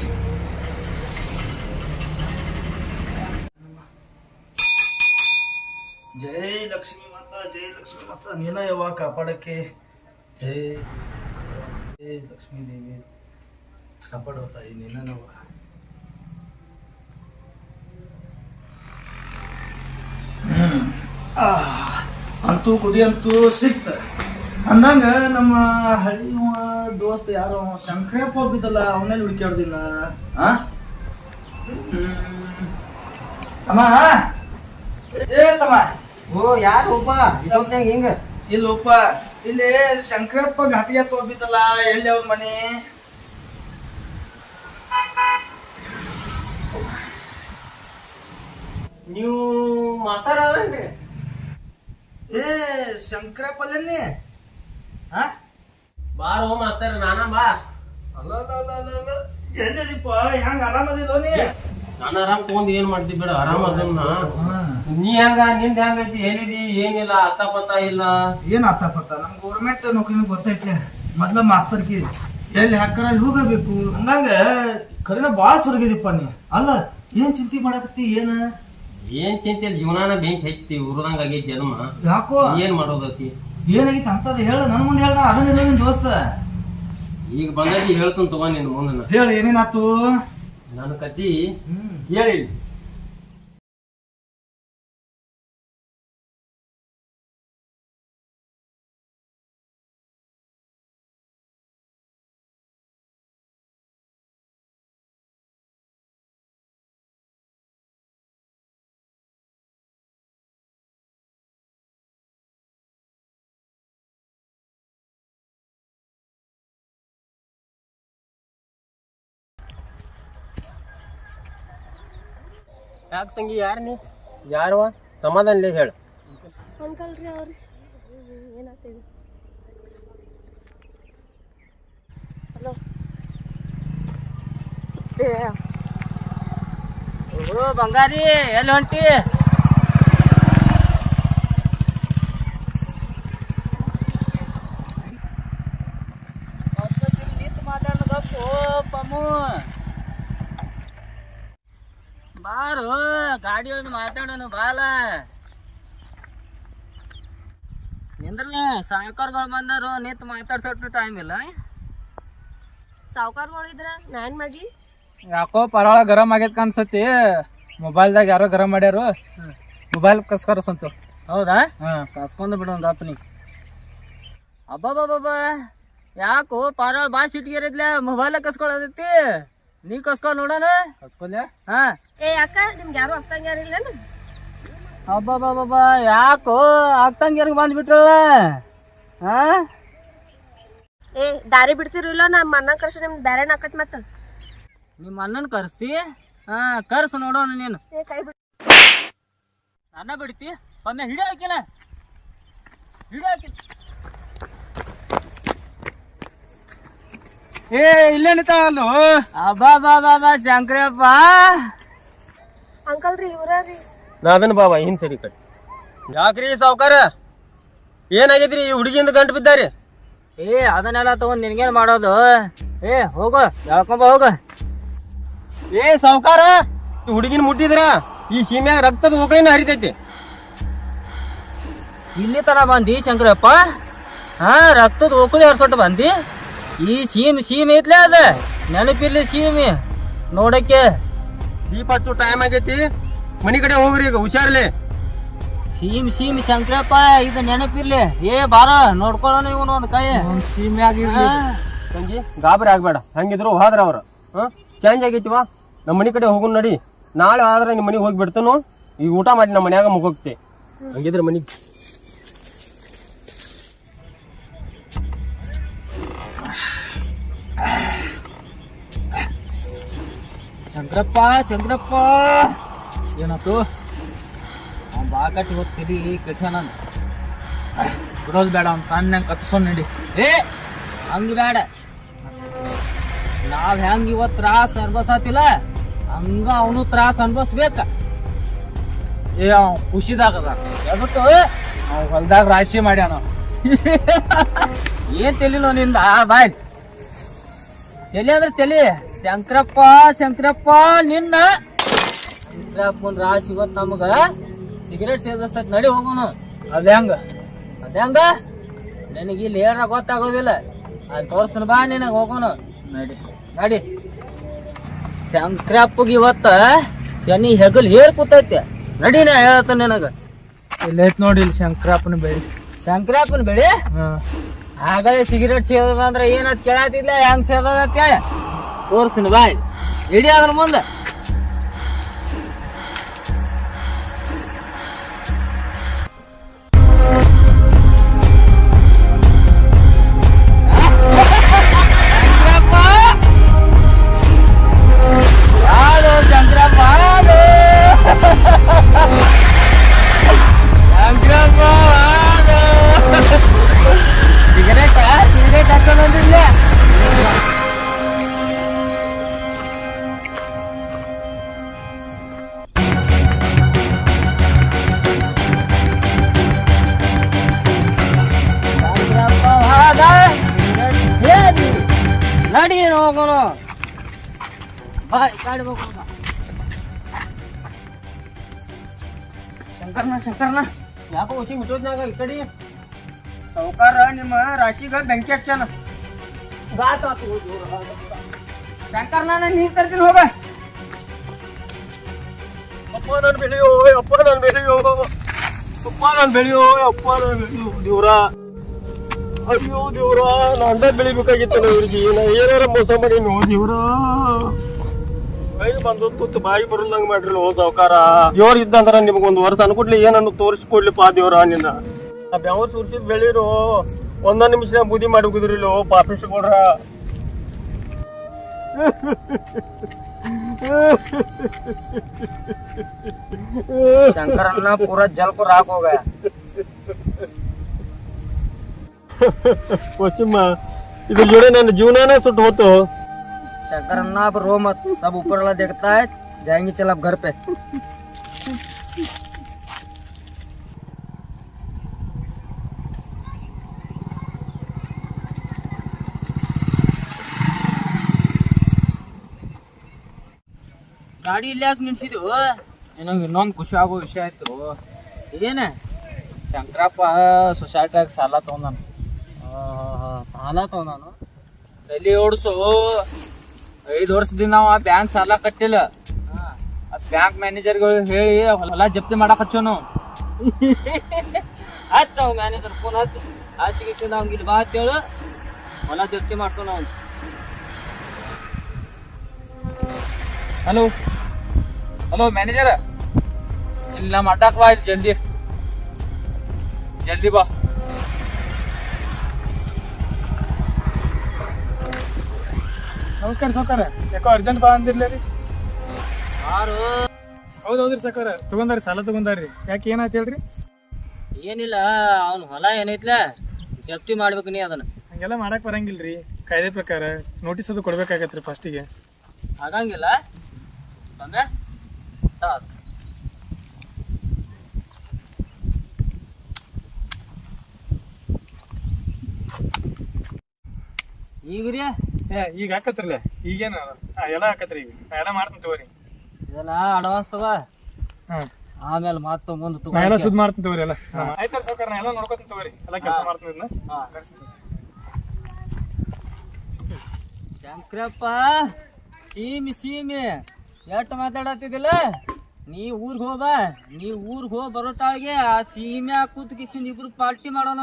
ಜೈ ಲಕ್ಷ್ಮೀ ಮಾತಾ, ಜೈ ಲಕ್ಷ್ಮೀ ಮಾತಾ. ನೀನ ಯಾವಾಗ ಕಾಪಾಡಕ್ಕೆ. ಜೈ ಜೈ ಲಕ್ಷ್ಮೀ ದೇವಿ, ಕಾಪಾಡೋ ತಾಯಿ ನೀನವ. ಅಂತೂ ಗುಡಿ ಅಂತೂ ಸಿಕ್ತ. ಅಂದಂಗ ನಮ್ಮ ಹಳಿ ದೋಸ್ತ ಯಾರೋ ಶಂಕರಪ್ಪ ಹೋಗಿದ್ದಲ್ಲ, ಅವನಲ್ಲಿ ಹುಡುಕ್ಯಾಡ್ದಿಲ್ಲ. ತಮ್ಮ ಏ ತಮ್ಮ. ಓ ಯಾರಪ್ಪ ಹಿಂಗ? ಇಲ್ಲಪ್ಪ, ಇಲ್ಲಿ ಶಂಕರಪ್ಪ ಘಾಟಿಗೆ ಹೋಗಿದ್ದಲ್ಲ, ಎಲ್ಲಿ ಅವ್ರ ಮನೆ? ನೀವು ಮಾಸ್ತರ ಅವ್ರೇನ್ರಿ? ಏ ಶಂಕರಪ್ಪಲ್ಲೇ ಬಾರೋ ಮಾಸ್ತರ, ನಾನ ಬಾ. ಅಲ್ಲ ಎಲ್ಲಿದೀಪ? ಹೆಂಗ ಆರಾಮದಿಲ್ಲ ನೀ? ನಾನು ಆರಾಮ್ ತಗೊಂಡ್ ಏನ್ ಮಾಡ್ತಿ ಬಿಡ, ಆರಾಮ್ ಅದನ್ನ. ನೀ ಹೆಂಗ, ನಿಂದ ಹೆಂಗೈತಿ, ಏನಿದಿ ಏನಿಲ್ಲ, ಅತ್ತಪತ್ತ ಇಲ್ಲ. ಏನ್ ಆತಪತ್ತ? ನಮ್ ಗೌರ್ಮೆಂಟ್ ನೌಕರಿ ಗೊತ್ತೈತೆ. ಮೊದ್ಲ ಮಾಸ್ತರ್ಕಿ ಎಲ್ಲಿ ಹಾಕರ ಅಲ್ಲಿ ಹೋಗಬೇಕು. ಹಂಗಾಗ ಕರಿನ ಬಾಳ ಸುರಗಿದಿಪ್ಪ ನೀ. ಅಲ್ಲ ಏನ್ ಚಿಂತೆ ಮಾಡಕತ್ತಿ? ಏನ್ ಚಿಂತೆ, ಜೀವನಾನ ಬೆಂಕಿ ಹೈತಿ, ಉರ್ದಂಗ ಆಗೈತಿ ಜನ್ಮ. ಯಾಕೋ ಏನ್ ಮಾಡೋದತಿ? ಏನಾಗಿತ್ತು ಅಂತದ ಹೇಳ, ನನ್ ಮುಂದೆ ಹೇಳ. ಅದನ್ನ ನಿನ್ ದೋಸ್ತ ಈಗ ಬಂದಾಗಿ ಹೇಳ್ತಾನ ತಗೋ ನಿನ್ ಮುಂದ. ಹೇಳ ಏನೇನಾತು ನನ್ನ ಕತಿ ಹೇಳಿ. ಯಾಕೆ ತಂಗಿ, ಯಾರ ನೀ? ಯಾರವ? ಸಮಾಧಾನ ಹೇಳು. ಅಂಕಲ್ ರೀ ಅವ್ರಿ ಏನಾಗ್ತದೆ? ಹಲೋ. ಓ ಬಂಗಾರಿ, ಎಲ್ಲಿ ಹೊಂಟಿ? ನಿಂತು ಮಾತಾಡೋದಪ್ಪು ಪಮ್ಮು. ಬಾರು ಗಾಡಿ ಒಳಗೆ ಮಾತಾಡೋಣ ಬಾಲ. ನಿಂದ್ರಲ್ಲ, ಸಾವುಕಾರ್ಗಳು ಬಂದಾರು, ನಿಂತು ಮಾತಾಡ್ಸೋಟ್ಟು ಟೈಮ್ ಇಲ್ಲ. ಸಾವುಕಾರ್ಗಳು ಇದ್ರ ನಾನ್ ಮಾಡ್ಲಿ? ಯಾಕೋ ಪರವಾಳ ಗರಂ ಆಗೈತ್ ಕಾಣಿಸತಿ. ಮೊಬೈಲ್ದಾಗ ಯಾರೋ ಗರಂ ಮಾಡ್ಯಾರು, ಮೊಬೈಲ್ ಕಸ್ಕರಸಂತು. ಹೌದಾ? ಕಸ್ಕೊಂಡ್ ಬಿಡು ಒಂದು ಅಪ್ಪನಿ. ಅಬ್ಬಬ್ಬಬ್ಬ, ಯಾಕೋ ಪಾರಾಳ್ ಬಾ ಸಿಟಿಗಿರಿದ್ಲೆ ಮೊಬೈಲ್ ಕಸ್ಕೊಳ್ಳೋದೈತಿ. ನೀ ಕಸ್ಕೊ ನೋಡೋಣ. ಕಸ್ಕೊಲ್ಯ? ಹಾ. ಏ ಅಕ್ಕ, ನಿಮ್ಗೆ ಯಾರು ಅಕ್ಕಂಗ ಯಾರಿಲ್ಲ? ಅಬ್ಬಬ್ಬಬ್ಬ, ಯಾಕೋ ಅಕ್ಕಂಗಿಯರ್ಗ ಬಂದ್ಬಿಟ್ರ? ಹಾ. ಏ ದಾರಿ ಬಿಡ್ತಿರಿಲ್ಲ, ನಮ್ಮ ಅಣ್ಣ ಕರ್ಸಿ ನಿಮ್ಗೆ ಬೇರೆ ಹಾಕತ್ ಮತ್ತ. ನಿಮ್ಮ ಅಣ್ಣನ್ ಕರ್ಸಿ? ಹಾ, ಕರ್ಸ ನೋಡೋಣ ನೀನು. ಏ ಕೈ ಬಿಡ್. ಅನ್ನ ಬಿಡ್ತಿ? ಒಮ್ಮೆ ಹಿಡಿಯೋ ಹಾಕಿಲ್ಲ, ಹಿಡಿಯೋ ಹಾಕಿಲ್ಲ. ಏ ಇಲ್ಲೇನಿತಾವಲ್ಲು? ಅಬ್ಬಬ್ಬಬ್ಬ, ಶಂಕರಪ್ಪ. ಅಂಕಲ್ ರೀ ಇವ್ರೀ. ನಾದನ್ ಬಾಬಾ ಹಿಂದ್ ಸರಿ ಕಡೆ. ಯಾಕ್ರಿ ಸಾವ್ಕಾರ ಏನಾಗೈತ್ರಿ ಈ ಹುಡುಗಿಯಿಂದ ಗಂಟು ಬಿದ್ದಾರಿ? ಅದನ್ನೆಲ್ಲ ತಗೊಂಡ್ ನಿನ್ಗೇನ್ ಮಾಡೋದು? ಹೋಗು ಹೇಳ್ಕೊಂಬ ಹೋಗು. ಸಾವ್ಕಾರ, ಈ ಹುಡುಗಿನ ಮುಟ್ಟಿದ್ರ ಈ ಸೀಮ್ಯಾಗ ರಕ್ತದ ಉಗುಳಿನ ಹರಿತೈತಿ. ಇಲ್ಲಿ ತನ ಬಂದಿ ಶಂಕರಪ್ಪ? ರಕ್ತದ ಉಕುಳಿ ಹರ್ಸೊಟ್ಟು ಬಂದಿ? ಈ ಸೀಮ್ ಐತ್ಲೇ ಅದ, ನೆನಪಿರ್ಲಿ ಸೀಮಿ ನೋಡಕ್ಕೆ. ದೀಪ ಹಚ್ಚು ಟೈಮ್ ಆಗೈತಿ, ಮನಿ ಕಡೆ ಹೋಗ್ರಿ ಈಗ ಹುಷಾರ್ಲಿ. ಸೀಮ್ ಶಂಕರಪ್ಪ, ಇದು ನೆನಪಿರ್ಲಿ. ಬಾರ ನೋಡ್ಕೊಳ್ಳೋಣ ಇವನು ಒಂದ್ ಕೈ ಸೀಮ್ಯಾಗ. ಸಂಜಿ ಗಾಬರಿ ಆಗ್ಬೇಡ, ಹಂಗಿದ್ರು ಹೋದ್ರ ಅವ್ರ ಚೇಂಜ್ ಆಗೈತಿವಾ. ನಮ್ಮ ಮನಿ ಕಡೆ ಹೋಗುನ್ ನಡಿ. ನಾಳೆ ಆದ್ರೆ ನಿಮ್ ಮನಿಗೆ ಹೋಗಿ ಬಿಡ್ತಾನು. ಈಗ ಊಟ ಮಾಡಿ ನಮ್ಮ ಮನ್ಯಾಗ ಮುಗೋಗ್ತಿ. ಹಂಗಿದ್ರ ಮನಿ ಶಂಕರಪ್ಪ ಏನಾಯ್ತು? ಅವ್ನು ಬಾ ಕಟ್ಟಿ ಹೋಗ್ತಿದ್ದಿ ಕೆಲಸ ನಾನು ಬಿಡೋದು ಬೇಡ. ಅವ್ನು ಸಣ್ಣ ಕತ್ಸೊಂಡ್ ನಡಿ. ಹಂಗ ಬೇಡ. ನಾವ್ ಹೆಂಗ ಇವತ್ ತ್ರಾಸ ಅನ್ಭವಿಸತಿಲ್ಲ ಹಂಗ ಅವನು ತ್ರಾಸ ಅನ್ಭವಿಸ್ಬೇಕ. ಖುಷಿದಾಗದ ಎದಟ್ಟು ಅವ್ ಹೊಲ್ದಾಗ ರಾಶಿ ಮಾಡ್ಯಾನ. ಏನ್ ತೆಲಿನೋ ನಿಂದ? ಬಾಯ್ ತಲಿ ಅಂದ್ರೆ ತಲಿ. ಶಂಕರಪ್ಪ ನಿನ್ನ ಶಂಕರಪ್ಪನ ರಾಶಿ ಇವತ್ ನಮಗ ಸಿಗರೇಟ್ ಸೇದಸ್ತೈತ್. ನಡಿ ಹೋಗೋನು. ಅದ ಹೆಂಗ ನನಗೆ ಇಲ್ಲಿ ಏನ ಗೊತ್ತಾಗೋದಿಲ್ಲ. ಅದ್ ತೋರ್ಸನ್ ಬಾ ನಿನಗ ಹೋಗೋನು. ನಡಿ. ಶಂಕರಪ್ಪಗ ಇವತ್ತ ಶನಿ ಹೆಗಲ್ ಹೇರ್ ಕೂತೈತೆ. ನಡಿನ ಹೇಳ್ತ ನಿನಗ. ಇಲ್ಲೈತ್ ನೋಡಿ ಇಲ್ಲಿ ಶಂಕರಪ್ಪನ ಬೆಳಿ. ಹಾಗಾದ್ರೆ ಸಿಗರೇಟ್ ಸೇದದ ಅಂದ್ರ ಏನತ್ ಕೇಳತ್ತಿಲ್ಲ, ಹೆಂಗ್ ಸೇದದ ಅಂತ ಹೇಳಿ ತೋರ್ಸಿನ ಬಾಯ್. ಇಡಿ ಅದ್ರ ಮುಂದೆ. ಸಿಗರೇಟ್ ಹಾಕೊಂಡ್ಬಂದಿಲ್ಲ. ನಡಿ ಹೋಗೋನು. ಗಾಡಿ ಹೋಗೋಣ. ಶಂಕರ್ನ ಯಾಕೋ ಹುಚ್ಚಿ ಮುಟ್ಟೋದ್ನಾಗ ಈ ಕಡೆ ಸಾವ್ಕಾರ ನಿಮ್ಮ ರಾಶಿಗ ಬೆಂಕಿ ಹಚ್ಚನ. ಶಂಕರ್ನ ನೀರ್ ತರ್ತೀನಿ ಹೋಗ. ಅಪ್ಪ ನನ್ ಬೆಳೆಯೋ ದೇವ್ರ. ಅಯ್ಯೋ ದೇವ್ರ, ನಾನ್ ಬೆಳಿಬೇಕಾಗಿತ್ತು ಇವ್ರಿಗೆ. ಏನಾರ ಮೋಸ ಮಾಡಿ ದೇವ್ರ. ಕೈ ಬಂದೊತ್ತು ಬಾಯಿ ಬರಲ್ದಂಗ ಮಾಡ್ರಿ ಸಾವ್ಕಾರ. ದೇವ್ರ ಇದ್ದಂದ್ರ ನಿಮ್ಗೊಂದ್ ವರ್ಷ ಅನ್ಕೊಡ್ಲಿ ಏನನ್ನು ತೋರಿಸ್ಕೊಡ್ಲಿಪ್ಪ ದೇವ್ರ. ನಿನ್ನ ಬೆವರು ಸುರ್ಸಿದ್ ಬೆಳೀರು ಒಂದೊಂದ್ ನಿಮಿಷ ಬುದ್ಧಿ ಮಾಡಿ ಹೋಗುದ್ರಿಲ್ಲೋ ಪಾಪಿಸ್ಟ್ ಕೊಡ್ರ. ಶಂಕರನ್ನ ಪೂರಾ ಜಲ್ಪುರ ಹಾಕೋಗ. कोचिम्मा इधर जोड़े ना जीवना ना सुट हो तो शंकरन्ना अब रो मत, सब ऊपर वाला देखता है. जाएंगे चल अब घर पे. ಗಾಡಿ ಇಲ್ಲಿ ಯಾಕೆ ನಿಲ್ಸಿದ್ವು? ನನಗೆ ಇನ್ನೊಂದು ಖುಷಿ ಆಗೋ ವಿಷಯ ಆಯ್ತು. ಇದೇನ ಶಂಕರಪ್ಪ ಸೊಸೈಟಿಯಾಗ ಸಾಲ ತಗೊಂಡಾನು. ತಲೆ ಓಡಿಸು. 5 ವರ್ಷದಿಂದ ನಾವು ಬ್ಯಾಂಕ್ ಸಾಲ ಕಟ್ಟಿಲ್ಲ. ಬ್ಯಾಂಕ್ ಮ್ಯಾನೇಜರ್ಗಳು ಹೇಳಿ ಹೊಲ ಜಪ್ತಿ ಮಾಡಕ್ ಹಚ್ಚೋನು. ಹಚ್ಚ ಮ್ಯಾನೇಜರ್ ಫೋನ್ ಹಚ್ಚಿಗಿಸಿದ ಅವ್ನಿಗೆ ಇಲ್ಲಿ ಬಾ ಅಂತೇಳು ಹೊಲ ಜಪ್ತಿ ಮಾಡ್ಸೋಣ. ಅವ್ನು ಹಲೋ ಮ್ಯಾನೇಜರ್, ಇಲ್ಲಿ ನಮ್ಮ ಅಡ್ಡಾಕ್ ಬಾ, ಇಲ್ಲಿ ಜಲ್ದಿ ಬಾ. ನಮಸ್ಕಾರ ಸಾವ್ಕಾರ. ಯಾಕೋ ಅರ್ಜೆಂಟ್ ಬಾ ಅಂದಿರ್ಲಿ ರೀ. ಹೌದೌದ್ರಿ ಸಾವ್ಕಾರ, ತಗೊಂಡಾರಿ ಸಾಲ ತಗೊಂಡಾರಿ. ಯಾಕೆ ಏನಾಯ್ತು ಹೇಳ್ರಿ? ಏನಿಲ್ಲ, ಅವ್ನ ಹೊಲ ಏನೈತ್ಲ ಜಪ್ತಿ ಮಾಡ್ಬೇಕು. ನೀ ಅದನ್ನ ಹಂಗೆಲ್ಲ ಮಾಡಕ್ ಬರಂಗಿಲ್ರಿ. ಕಾಯ್ದೆ ಪ್ರಕಾರ ನೋಟಿಸ್ ಅದು ಕೊಡ್ಬೇಕಾಗತ್ರಿ ಫಸ್ಟಿಗೆ. ಆಗಂಗಿಲ್ಲ. ಈಗ್ರಿ ಈಗ ಹಾಕತ್ರಲ್ಲ ಈಗೇನ ಎಲ್ಲ ಹಾಕತ್ರಿ ಈಗ ಎಲ್ಲ ಮಾಡ್ತೀನಿ ತಗೋರಿ ಇದೆಲ್ಲ ಅಡ್ವಾನ್ಸ್ ತಗೋ ಆಮೇಲೆ ಮತ್ತೆ ಮುಂದೆ ತಗೋ ಎಲ್ಲ ಸುದ್ದಿ ಮಾಡ್ತೀನಿ ತಗೋರಿ ಎಲ್ಲ ಆಯ್ತಾರ ಸಾವ್ಕಾರ ನಾ ಎಲ್ಲ ನೋಡ್ಕೊತೀನಿ ತಗೋರಿ ಎಲ್ಲ ಕೆಲಸ ಮಾಡ್ತೀನಿ ಇದನ್ನ ಶಂಕರಪ್ಪ ಸೀಮಿ ಎಷ್ಟು ಮಾತಾಡತ್ತಿದಿಲ್ಲ ನೀ ಊರ್ಗ್ ಹೋಗ ಬರೋಟಾಳಿಗೆ ಆ ಸೀಮೆ ಕೂತ್ ಕಿಶಿಂದ ಇಬ್ರು ಪಾರ್ಟಿ ಮಾಡೋಣ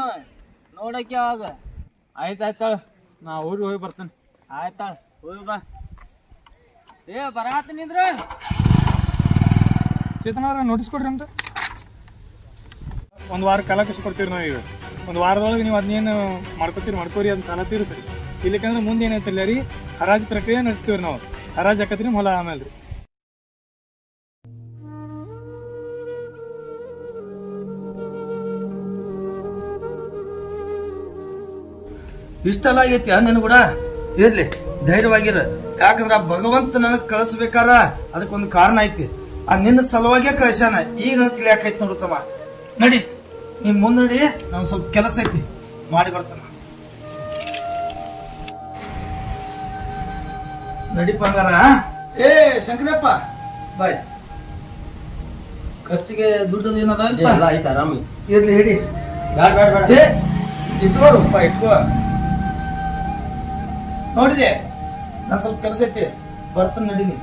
ನೋಡಕ್ಕೆ ಅವಾಗ ಆಯ್ತಾಯ್ತಾಳ ನಾ ಊರಿಗೆ ಹೋಗಿ ಬರ್ತೇನೆ ಆಯ್ತಾಳ ಹೋಗಿ ಬಾ ಬರಾತನಿಂದ್ರ ಚೇತನ ನೋಟಿಸ್ ಕೊಡ್ರಿ ಅಂತ ಒಂದು ವಾರ ಕಾಲ ಕಷ್ಟ ಕೊಡ್ತೀವಿ ನಾವು ಈಗ ಒಂದು ವಾರದೊಳಗೆ ನೀವು ಅದನ್ನೇನು ಮಾಡ್ಕೋರಿ ಅಂತ ಕಾಲ ತೀರಿಸ್ರಿ ಇಲ್ಲಿಕಂದ್ರೆ ಮುಂದೆ ಏನೈತಿಲ್ಲ ರೀ ಹರಾಜು ಪ್ರಕ್ರಿಯೆ ನಡೆಸ್ತೀವ್ರಿ ನಾವು ಹರಾಜು ಹಾಕತ್ರಿ ಹೊಲ ಆಮೇಲೆ ರೀ ಇಷ್ಟೆಲ್ಲ ಆಗೈತಿ ನಿನ್ ಕೂಡ ಇರ್ಲಿ ಧೈರ್ಯವಾಗಿರ ಯಾಕಂದ್ರ ಭಗವಂತ ನನಗ್ ಕಳಿಸ್ಬೇಕಾರ ಅದಕ್ಕೊಂದು ಕಾರಣ ಐತಿ ಆ ನಿನ್ನ ಸಲುವಾಗೇ ಕಳಿಸ್ಯಾನ ಈಗ ನನಗೆ ತಿಳಿಯಾಕೈತಿ ನೋಡುತ್ತಮ್ಮ ನಡಿ ನೀನ್ ಮುಂದಡಿ ನಮ್ ಸ್ವಲ್ಪ ಕೆಲಸ ಐತಿ ಮಾಡಿ ಬರ್ತಾನ ನಡಿಪ ಹಂಗಾರ ಏ ಶಂಕರಪ್ಪ ಬಾಯ್ ಖರ್ಚಿಗೆ ದುಡ್ಡು ಏನದ ಇರ್ಲಿ ಹಿಡಿ ಇಟ್ಕೋರಪ್ಪ ಇಟ್ಕೋ ನೋಡಿದೆ ನಾ ಸ್ವಲ್ಪ ಕೆಲಸ ಐತಿ ಬರ್ತಾನೆ ನಡೀನಿ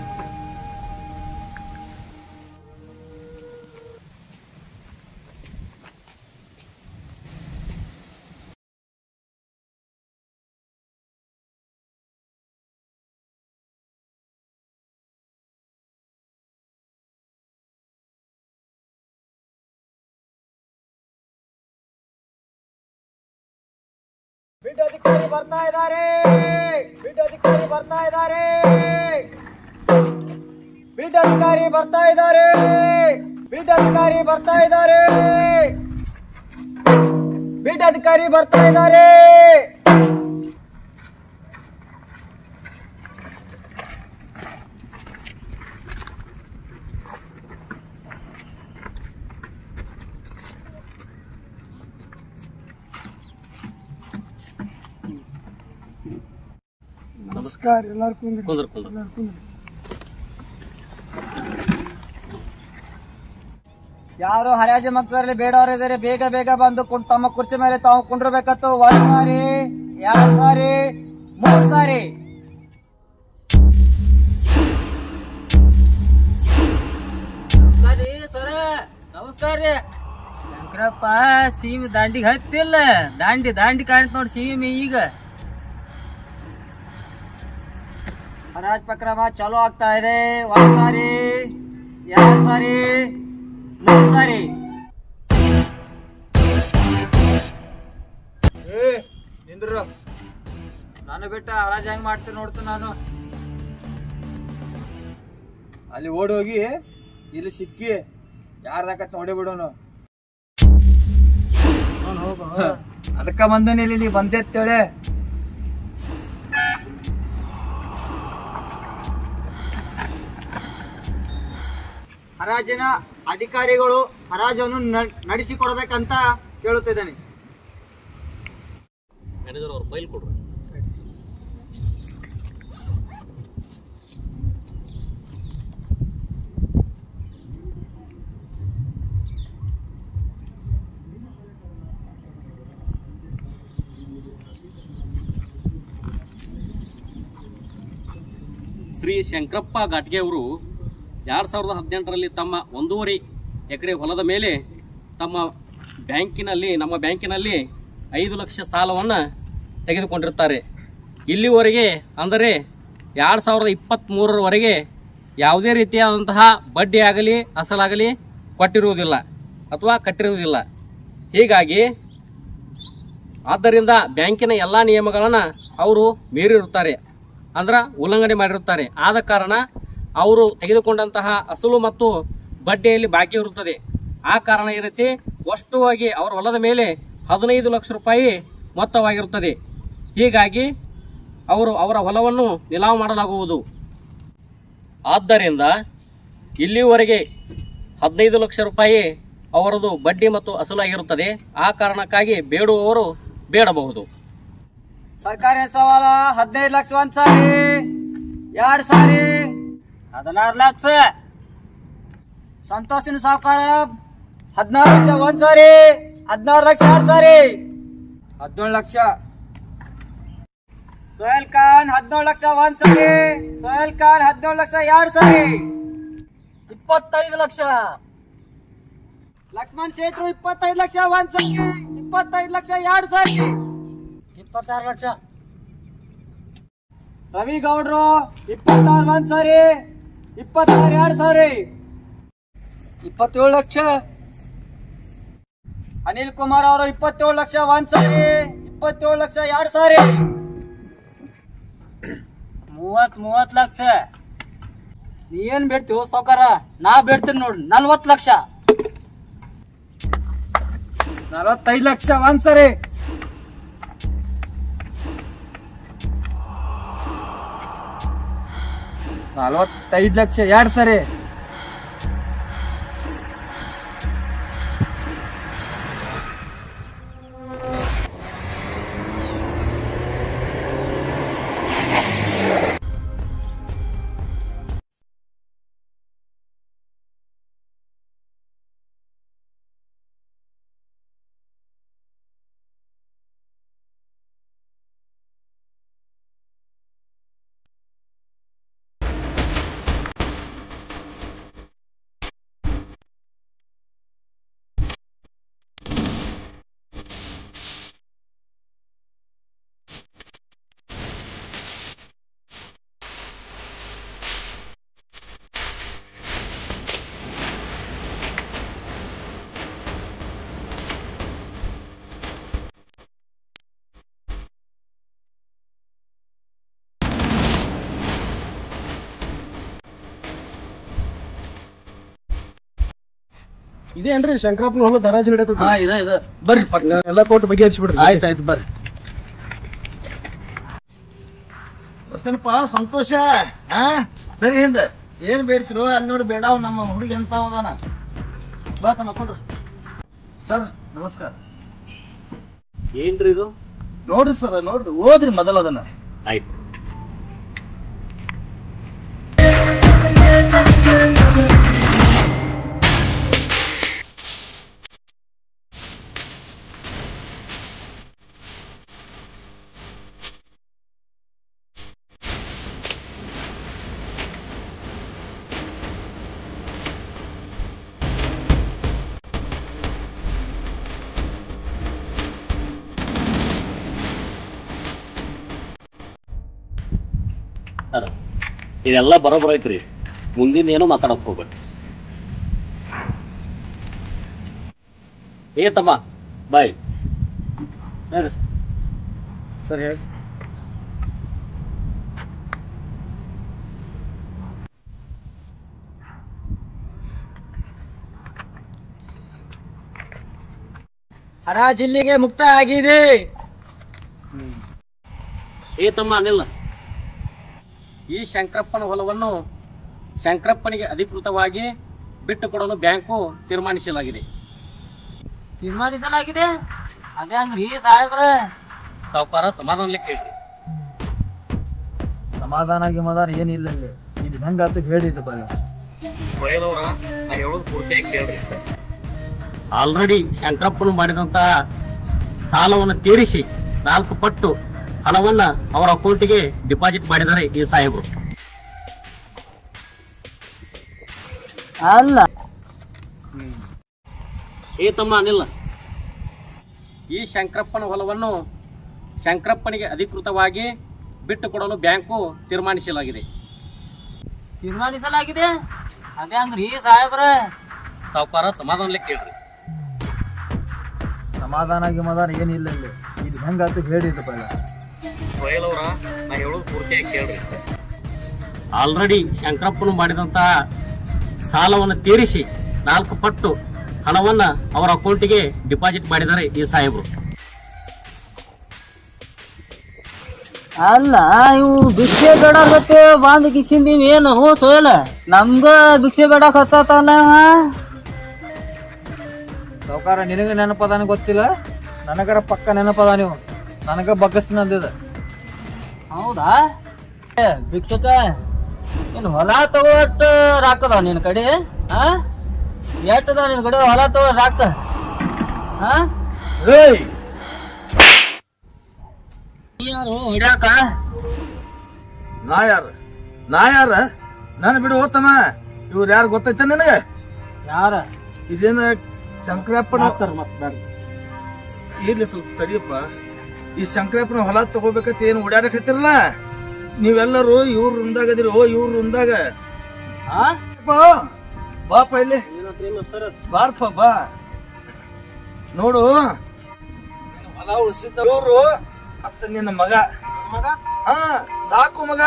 ಬಿಡ್ಡಧಿಕಾರಿ ಬರ್ತಾ ಇದ್ದಾರೆ ಬಿಡ್ಡಧಿಕಾರಿ ಬರ್ತಾ ಇದ್ದಾರೆ ಬಿಡ್ಡಧಿಕಾರಿ ಬರ್ತಾ ಇದ್ದಾರೆ ಬಿಡ್ಡಧಿಕಾರಿ ಬರ್ತಾ ಇದ್ದಾರೆ ಬಿಡ್ಡಧಿಕಾರಿ ಬರ್ತಾ ಇದ್ದಾರೆ ನಮಸ್ಕಾರ ಎಲ್ಲಾರು ಕುಂದ್ರಿ ಯಾರು ಹರಾಜು ಮಕ್ಕಳಲ್ಲಿ ಬೇಡವರು ಇದ್ದಾರೆ ಬೇಗ ಬೇಗ ಬಂದು ತಮ್ಮ ಕುರ್ಚಿ ಮೇಲೆ ತಾವು ಕುಂಡ್ರಬೇಕತ್ತು 1 ಸಾರಿ 2 ಸಾರಿ 3 ಸಾರಿ ಸರ ನಮಸ್ಕಾರ ರೀ ಶಂಕರಪ್ಪ ಸೀಮೆ ದಾಂಡಿಗೆ ಹತ್ತಿಲ್ಲ ದಾಂಡಿ ಕಾಣ್ತ ನೋಡಿ ಸೀಮೆ ಈಗ ಹರಾಜ್ ಪ್ರಕ್ರಮ ಚಾಲೂ ಆಗ್ತಾ ಇದೆ 1 ಸಾರಿ 2 ಸಾರಿ 3 ಸಾರಿ ನಿಂದ್ರು ನಾನು ಬಿಟ್ಟ ಹರಾಜ್ ಹೆಂಗ್ ಮಾಡ್ತೀನಿ ನೋಡ್ತೀನಿ ನಾನು ಅಲ್ಲಿ ಓಡಿ ಹೋಗಿ ಇಲ್ಲಿ ಸಿಕ್ಕಿ ಯಾರ್ದಾಕತ್ ನೋಡಿ ಬಿಡೋನು ಅದಕ್ಕ ಬಂದನಿ ಇಲ್ಲಿ ನೀ ಬಂದೇತ್ತೇಳೆ ಹರಾಜಿನ ಅಧಿಕಾರಿಗಳು ಹರಾಜನ್ನು ನಡೆಸಿಕೊಡ್ಬೇಕಂತ ಕೇಳುತ್ತಿದ್ದೇನೆ ಶ್ರೀ ಶಂಕರಪ್ಪ ಘಾಟ್ಗೆ ಅವರು 2018ರಲ್ಲಿ ತಮ್ಮ 1.5 ಎಕರೆ ಹೊಲದ ಮೇಲೆ ನಮ್ಮ ಬ್ಯಾಂಕಿನಲ್ಲಿ 5 ಲಕ್ಷ ಸಾಲವನ್ನು ತೆಗೆದುಕೊಂಡಿರುತ್ತಾರೆ. ಇಲ್ಲಿವರೆಗೆ ಅಂದರೆ 2023ರವರೆಗೆ ಯಾವುದೇ ರೀತಿಯಾದಂತಹ ಬಡ್ಡಿ ಆಗಲಿ ಅಸಲಾಗಲಿ ಕೊಟ್ಟಿರುವುದಿಲ್ಲ ಅಥವಾ ಕಟ್ಟಿರುವುದಿಲ್ಲ. ಹೀಗಾಗಿ ಆದ್ದರಿಂದ ಬ್ಯಾಂಕಿನ ಎಲ್ಲ ನಿಯಮಗಳನ್ನು ಅವರು ಮೀರಿರುತ್ತಾರೆ, ಅಂದ್ರೆ ಉಲ್ಲಂಘನೆ ಮಾಡಿರುತ್ತಾರೆ. ಆದ ಕಾರಣ ಅವರು ತೆಗೆದುಕೊಂಡಂತಹ ಅಸಲು ಮತ್ತು ಬಡ್ಡಿಯಲ್ಲಿ ಬಾಕಿ ಇರುತ್ತದೆ. ಆ ಕಾರಣ ಈ ರೀತಿ ಸ್ಪಷ್ಟವಾಗಿ ಅವರ ಹೊಲದ ಮೇಲೆ 15 ಲಕ್ಷ ರೂಪಾಯಿ ಮೊತ್ತವಾಗಿರುತ್ತದೆ. ಹೀಗಾಗಿ ಅವರ ಹೊಲವನ್ನು ನಿಲಾವು ಮಾಡಲಾಗುವುದು. ಆದ್ದರಿಂದ ಇಲ್ಲಿವರೆಗೆ 15 ಲಕ್ಷ ರೂಪಾಯಿ ಅವರದು ಬಡ್ಡಿ ಮತ್ತು ಅಸಲಾಗಿರುತ್ತದೆ. ಆ ಕಾರಣಕ್ಕಾಗಿ ಬೇಡುವವರು ಬೇಡಬಹುದು. ಸರ್ಕಾರಿ ಸವಾಲ 15 ಲಕ್ಷ ಒಂದ್ ಸಾರಿ, 2 ಸಾರಿ 16 ಲಕ್ಷ. ಸಂತೋಷಿನ ಸಾವುಕಾರ 16 ಲಕ್ಷ ಒಂದ್ ಸಾರಿ, 16 ಲಕ್ಷ 2 ಸಾರಿ 17 ಲಕ್ಷ. ಸೋಹೆಲ್ ಖಾನ್ 17 ಲಕ್ಷ ಒಂದ್ ಸಾರಿ, ಸೋಹೆಲ್ ಖಾನ್ 17 ಲಕ್ಷ 2 ಸಾರಿ 25 ಲಕ್ಷ. ಲಕ್ಷ್ಮಣ್ ಶೇಟ್ರು 25 ಲಕ್ಷ ಒಂದ್ ಸಾರಿ, 25 ಲಕ್ಷ 2 ಸಾರಿ 26 ಲಕ್ಷ. ರವಿ ಗೌಡ್ರು 26 ಒಂದ್ ಸಾರಿ, 26 2 ಸಾರಿ 27 ಲಕ್ಷ. ಅನಿಲ್ ಕುಮಾರ್ ಅವರು 27 ಲಕ್ಷ ಒಂದ್ ಸಾರಿ, 27 ಲಕ್ಷ 2 ಸಾರಿ 30 ಲಕ್ಷ. ನೀ ಏನ್ ಬೇಡ್ತೀವೋ ಸಾವುಕಾರ? ನಾ ಬೇಡ್ತೀನಿ ನೋಡ್ರಿ 40 ಲಕ್ಷ, 45 ಲಕ್ಷ ಒಂದ್ ಸರಿ, 45 ಲಕ್ಷ 2 ಸರಿ, ಇದೇನ್ರಿ ಶಂಕರಪ್ಪನ ಹೊಲ ದರಾಜ್ ಹಿಡಿಯತ್ತ? ಇದ ಬರ್ರಿ ಎಲ್ಲ ಕೊಟ್ಟು ಬಗೆಹರಿಸ್ಬಿಡ್ರಿ. ಆಯ್ತಾಯ್ತು ಬರ್ರಿ. ಗೊತ್ತೇನಪ್ಪ ಸಂತೋಷ? ಸರಿ ಹಿಂದ ಏನ್ ಬೇಡ್ತಿರೋ ಅಲ್ಲಿ ನೋಡಿ ಬೇಡಾವ್ ನಮ್ಮ ಹುಡುಗಿ ಎಂತ ಹೋದಾನ. ಬಾ ತಮ್ಮ ಕೊಡ್ರಿ. ಸರ್ ನಮಸ್ಕಾರ. ಏನ್ರಿ ಇದು? ನೋಡ್ರಿ ಸರ್ ನೋಡ್ರಿ, ಓದ್ರಿ ಮೊದಲ ಅದನ್ನ. ಆಯ್ತು. ಇದೆಲ್ಲ ಬರೋಬ್ಬರ ಐತ್ರಿ. ಮುಂದಿನ ಏನೋ ಮಾತಾಡಕ್ ಹೋಗ್ಬೇಡಿ. ಏ ತಮ್ಮ ಬಾಯ್. ಸರಿ ಹೇಳಿ. ಹರಾಜ್ ಇಲ್ಲಿಗೆ ಮುಕ್ತ ಆಗಿದೆ. ಏ ತಮ್ಮ ಅನಿಲ್ಲ, ಈ ಶಂಕರಪ್ಪನ ಹೊಲವನ್ನು ಶಂಕರಪ್ಪನಿಗೆ ಅಧಿಕೃತವಾಗಿ ಬಿಟ್ಟು ಕೊಡಲು ಬ್ಯಾಂಕು ತೀರ್ಮಾನಿಸಲಾಗಿದೆ. ತೀರ್ಮಾನಿಸಲಾಗಿದೆ? ಅದೇ ಹಂಗ್ರಿ ಸಾಹೇಬ್ರ? ಸಾವುಕಾರ ಸಮಾಧಾನಲೆ ಕೇಳ್ರಿ. ಸಮಾಧಾನ ಏನಿಲ್ಲ ಇಲ್ಲಿ. ಇದು ಹೆಂಗಾತು ಹೇಳಿದ್ದು ಬರ ಬಯಲವ್ರ, ನಾ ಹೇಳೋದು ಪೂರ್ತಿಯಾಗಿ ಕೇಳ್ರಿ. ಆಲ್ರೆಡಿ ಶಂಕರಪ್ಪನು ಮಾಡಿದಂತ ಸಾಲವನ್ನು ತೀರಿಸಿ 4 ಪಟ್ಟು ಹಣವನ್ನ ಅವರ ಅಕೌಂಟಿಗೆ ಡಿಪಾಸಿಟ್ ಮಾಡಿದ್ದಾರೆ ಈ ಸಾಹೇಬರು. ಅಲ್ಲ ಏ ತಮ್ಮ ಅನಿಲ್ಲ, ಈ ಶಂಕರಪ್ಪನ ಹೊಲವನ್ನು ಶಂಕರಪ್ಪನಿಗೆ ಅಧಿಕೃತವಾಗಿ ಬಿಟ್ಟು ಕೊಡಲು ಬ್ಯಾಂಕು ತೀರ್ಮಾನಿಸಲಾಗಿದೆ. ತೀರ್ಮಾನಿಸಲಾಗಿದೆ? ಅದೇ ಹಂಗ್ರಿ ಸಾಹೇಬ್ರ? ಸಾವುಕಾರ ಸಮಾಧಾನಲೆ ಕೇಳ್ರಿ. ಸಮಾಧಾನ ಏನಿಲ್ಲ ಇಲ್ಲಿ. ಇದು ಹೆಂಗಾತು ಹೇಳಿದ್ದು ಬರ ಬಯಲವ್ರ, ನಾ ಹೇಳೋದು ಪೂರ್ತಿಯಾಗಿ ಕೇಳ್ರಿ. ಆಲ್ರೆಡಿ ಶಂಕರಪ್ಪನು ಮಾಡಿದಂತ ಸಾಲವನ್ನು ತೀರಿಸಿ 4 ಪಟ್ಟು ಹಣವನ್ನ ಅವರ ಅಕೌಂಟಿಗೆ ಡಿಪಾಸಿಟ್ ಮಾಡಿದ್ದಾರೆ ಈ ಸಾಹೇಬರು. ಅಲ್ಲ ಇವು ಭಿಕ್ಷೆ ಬೇಡಾಗತ್ತೆ ಬಂದ್ ಕಿಸಿಂದೀವಿ ಏನು ಸೋಯಲ್ಲ ನಮ್ಗ ಭಿಕ್ಷೆ ಬೇಡಕ್ ಹತ್ತಾನ. ಸಾವುಕಾರ ನಿನಗ ನೆನಪದಾನ ಗೊತ್ತಿಲ್ಲ, ನನಗರ ಪಕ್ಕ ನೆನಪದ. ನೀವು ನನಗ ಬಗ್ಗಸ್ತೀನಿ ಅಂದಿದ. ಹೌದಾ ಭಿಕ್ಷಕ ನೀನ್ ಹೊಲ ತಗೋಟ್ ರಾಕದ ನಿನ್ ಕಡೆ ಎಟ್ಟದ ನಿನ್ ಕಡೆ ಹೊಲ ತಗೋ ರಾಕ ಯಾರು ಹಿಡ್ಯಾಕ ನಾ ಯಾರ ನಾನು ಬಿಡು ಹೋತಮ್ಮ ಇವ್ರು ಯಾರು ಗೊತ್ತೈತೆ ನಿನಗೆ ಯಾರ ಇದೇನ ಶಂಕರಪ್ಪನ ಇರ್ಲಿ ಸ್ವಲ್ಪ ತಡಿಯಪ್ಪ ಈ ಶಂಕರಪ್ಪನ ಹೊಲ ತಗೋಬೇಕಂತ ಏನು ಓಡಾಡಕತ್ತಿರಲ್ಲ ನೀವೆಲ್ಲರೂ ಇವ್ರ ರುಂದಾಗದಿರಿ ಇವ್ರ ರುಂದಾಗ ಬಾಪ ಇಲ್ಲಿ ಬಾರ್ಪ ಬಾ ನೋಡು ಹೊಲ ಉಳಿಸಿದ್ದವರು ಅತ್ತ ನಿನ್ನ ಮಗ ಸಾಕು ಮಗ